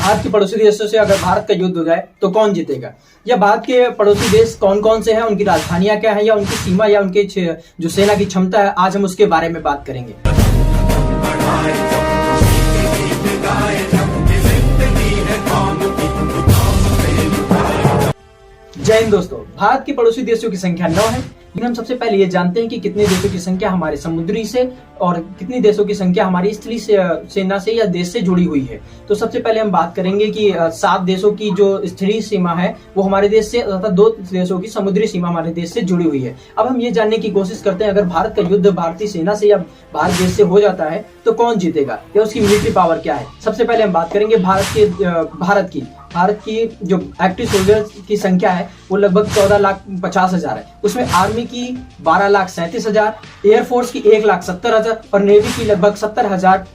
भारत के पड़ोसी देशों से अगर भारत का युद्ध हो जाए तो कौन जीतेगा, या भारत के पड़ोसी देश कौन कौन से हैं, उनकी राजधानियां क्या हैं, या उनकी सीमा या उनके जो सेना की क्षमता है, आज हम उसके बारे में बात करेंगे। जय हिंद दोस्तों। भारत के पड़ोसी देशों की संख्या 9 है, लेकिन हम सबसे पहले ये जानते हैं कि कितने देशों की संख्या हमारे समुद्री से और कितनी देशों की संख्या हमारी स्थलीय सेना से या देश से जुड़ी हुई है। तो सबसे पहले हम बात करेंगे कि 7 देशों की जो स्थलीय सीमा है वो हमारे देश से तथा 2 देशों की समुद्री सीमा हमारे देश से जुड़ी हुई है। अब हम ये जानने की कोशिश करते हैं, अगर भारत का युद्ध भारतीय सेना से या भारत देश से हो जाता है तो कौन जीतेगा या उसकी मिलिट्री पावर क्या है। सबसे पहले हम बात करेंगे भारत की जो एक्टिव सोल्जर्स की संख्या है वो लगभग 14,50,000 है। उसमें आर्मी की 12,37,000, एयरफोर्स की 1,70,000 और नेवी की लगभग 70,000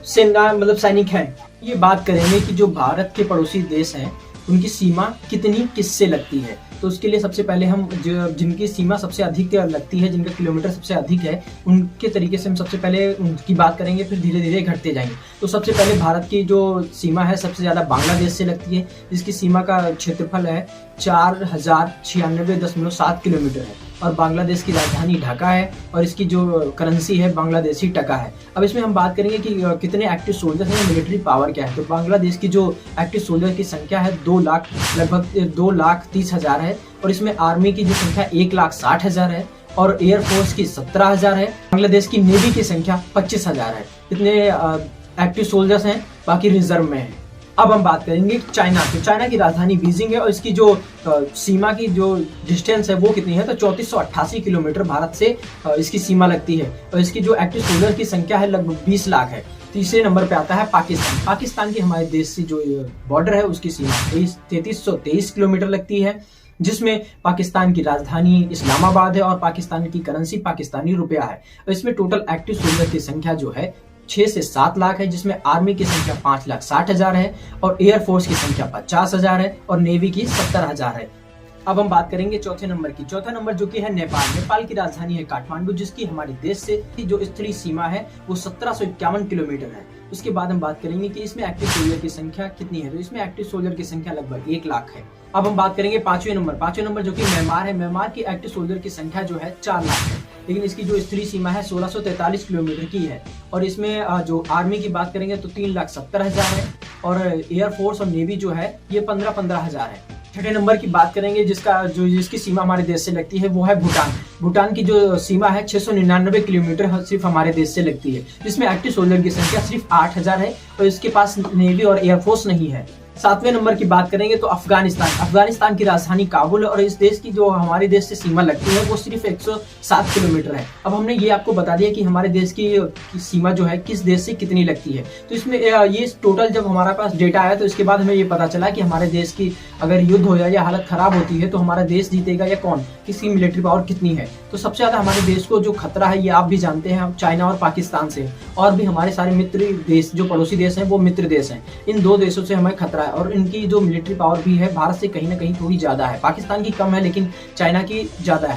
सेना सैनिक हैं। ये बात करेंगे कि जो भारत के पड़ोसी देश हैं उनकी सीमा कितनी किससे लगती है। तो उसके लिए सबसे पहले हम जिनकी सीमा सबसे अधिक लगती है, जिनका किलोमीटर सबसे अधिक है, उनके तरीके से हम सबसे पहले उनकी बात करेंगे, फिर धीरे धीरे घटते जाएंगे। तो सबसे पहले भारत की जो सीमा है सबसे ज्यादा बांग्लादेश से लगती है, जिसकी सीमा का क्षेत्रफल है 4,096.7 किलोमीटर है और बांग्लादेश की राजधानी ढाका है और इसकी जो करेंसी है बांग्लादेशी टका है। अब इसमें हम बात करेंगे कि कितने एक्टिव सोल्जर्स हैं, मिलिट्री पावर क्या है। तो बांग्लादेश की जो एक्टिव सोल्जर की संख्या है लगभग 2,30,000 है और इसमें आर्मी की जो संख्या 1,60,000 है और एयरफोर्स की 17,000 है। बांग्लादेश की नेवी की संख्या 25,000 है। इतने एक्टिव सोल्जर्स हैं, बाकी रिजर्व में है। अब हम बात करेंगे चाइना। तो चाइना की राजधानी बीजिंग है और इसकी जो सीमा की जो डिस्टेंस है वो कितनी है, तो 3488 किलोमीटर भारत से इसकी सीमा लगती है और इसकी जो एक्टिव सोल्जर की संख्या है लगभग 20 लाख है। तीसरे नंबर पे आता है पाकिस्तान। पाकिस्तान की हमारे देश से जो बॉर्डर है उसकी सीमा 3323 किलोमीटर लगती है, जिसमें पाकिस्तान की राजधानी इस्लामाबाद है और पाकिस्तान की करेंसी पाकिस्तानी रुपया है। और इसमें टोटल एक्टिव सोल्जर की संख्या जो है 6 से 7 लाख है, जिसमें आर्मी की संख्या 5,60,000 है और एयरफोर्स की संख्या 50,000 है और नेवी की 70,000 है। अब हम बात करेंगे चौथे नंबर की। चौथा नंबर जो कि है नेपाल। नेपाल की राजधानी है काठमांडू, जिसकी हमारे देश से जो स्थलीय सीमा है वो 1751 किलोमीटर है। उसके बाद हम बात करेंगे कि इसमें एक्टिव सोल्जर की संख्या कितनी है। तो इसमें एक्टिव सोल्जर की संख्या लगभग 1 लाख है। अब हम बात करेंगे पांचवें नंबर जो कि म्यांमार है। म्यांमार की एक्टिव सोल्जर की संख्या जो है 4 लाख है, लेकिन इसकी जो स्थलीय सीमा है 1643 किलोमीटर की है और इसमें जो आर्मी की बात करेंगे तो 3,70,000 है और एयरफोर्स और नेवी जो है ये 15,000 है। छठे नंबर की बात करेंगे जिसकी सीमा हमारे देश से लगती है वो है भूटान। भूटान की जो सीमा है 699 किलोमीटर सिर्फ हमारे देश से लगती है, जिसमें एक्टिव सोल्जर की संख्या सिर्फ 8,000 है और इसके पास नेवी और एयरफोर्स नहीं है। 7वें नंबर की बात करेंगे तो अफगानिस्तान की राजधानी काबुल है और इस देश की जो हमारे देश से सीमा लगती है वो सिर्फ 107 किलोमीटर है। अब हमने ये आपको बता दिया कि हमारे देश की सीमा जो है किस देश से कितनी लगती है। तो इसमें ये टोटल जब हमारे पास डेटा आया तो इसके बाद हमें ये पता चला कि हमारे देश की अगर युद्ध हो जाए या हालत खराब होती है तो हमारा देश जीतेगा या कौन, किसकी मिलिट्री पावर कितनी है। तो सबसे ज्यादा हमारे देश को जो खतरा है ये आप भी जानते हैं, चाइना और पाकिस्तान से, और भी हमारे सारे मित्र देश जो पड़ोसी देश हैं वो मित्र देश हैं। इन 2 देशों से हमें खतरा है और इनकी जो मिलिट्री पावर भी है भारत से कहीं ना कहीं थोड़ी ज्यादा है। पाकिस्तान की कम है लेकिन चाइना की ज्यादा है।